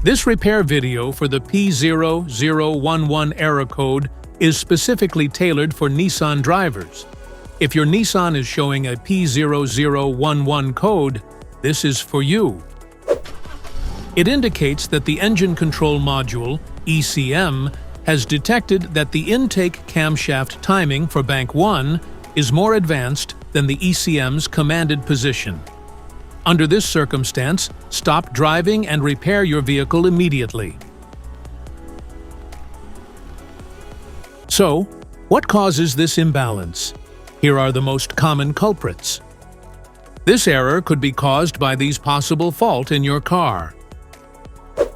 This repair video for the P0011 error code is specifically tailored for Nissan drivers. If your Nissan is showing a P0011 code, this is for you. It indicates that the engine control module, ECM, has detected that the intake camshaft timing for bank 1 is more advanced than the ECM's commanded position. Under this circumstance, stop driving and repair your vehicle immediately. So, what causes this imbalance? Here are the most common culprits. This error could be caused by these possible faults in your car.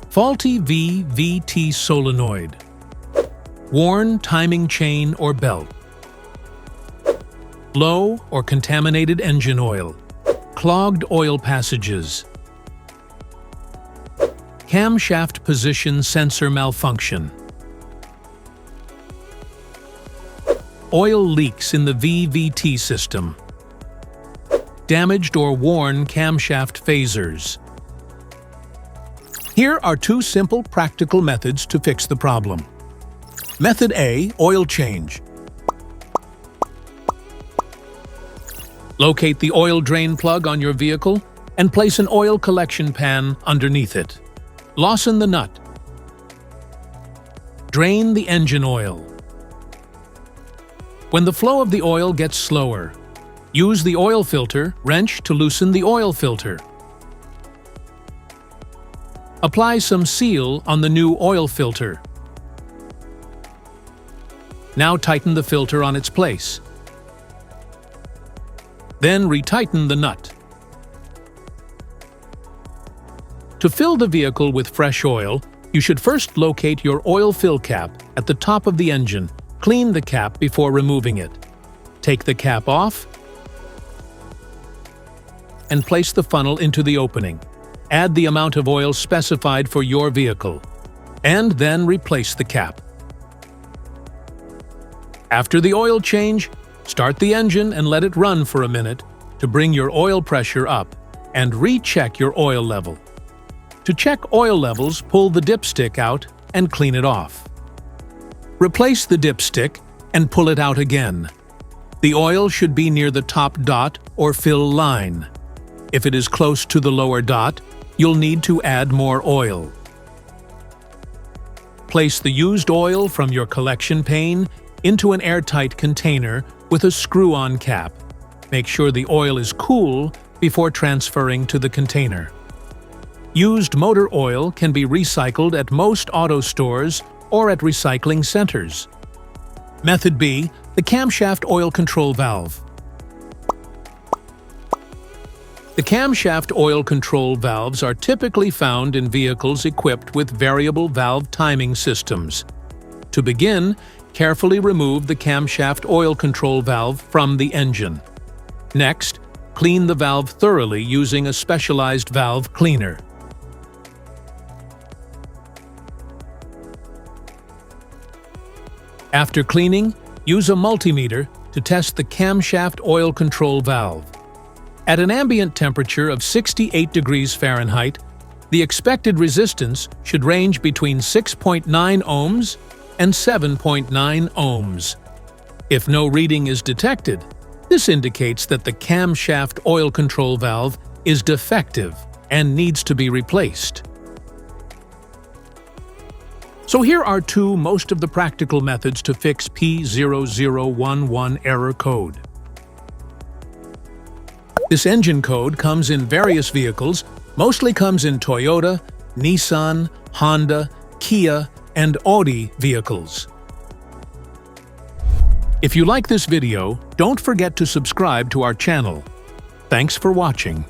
Faulty VVT solenoid. Worn timing chain or belt. Low or contaminated engine oil. Clogged oil passages. Camshaft position sensor malfunction. Oil leaks in the VVT system. Damaged or worn camshaft phasers. Here are two simple practical methods to fix the problem. Method A, oil change. Locate the oil drain plug on your vehicle and place an oil collection pan underneath it. Loosen the nut. Drain the engine oil. When the flow of the oil gets slower, use the oil filter wrench to loosen the oil filter. Apply some seal on the new oil filter. Now tighten the filter on its place. Then retighten the nut. To fill the vehicle with fresh oil, you should first locate your oil fill cap at the top of the engine. Clean the cap before removing it. Take the cap off and place the funnel into the opening. Add the amount of oil specified for your vehicle, and then replace the cap. After the oil change, start the engine and let it run for a minute to bring your oil pressure up, and recheck your oil level. To check oil levels, pull the dipstick out and clean it off. Replace the dipstick and pull it out again. The oil should be near the top dot or fill line. If it is close to the lower dot, you'll need to add more oil. Place the used oil from your collection pane into an airtight container with a screw-on cap. Make sure the oil is cool before transferring to the container. Used motor oil can be recycled at most auto stores or at recycling centers. Method B, the camshaft oil control valve. The camshaft oil control valves are typically found in vehicles equipped with variable valve timing systems. To begin, carefully remove the camshaft oil control valve from the engine. Next, clean the valve thoroughly using a specialized valve cleaner. After cleaning, use a multimeter to test the camshaft oil control valve. At an ambient temperature of 68 degrees Fahrenheit, the expected resistance should range between 6.9 ohms and 7.9 ohms. If no reading is detected, this indicates that the camshaft oil control valve is defective and needs to be replaced. So here are two most of the practical methods to fix P0011 error code. This engine code comes in various vehicles, mostly comes in Toyota, Nissan, Honda, Kia, and Audi vehicles. If you like this video, don't forget to subscribe to our channel. Thanks for watching.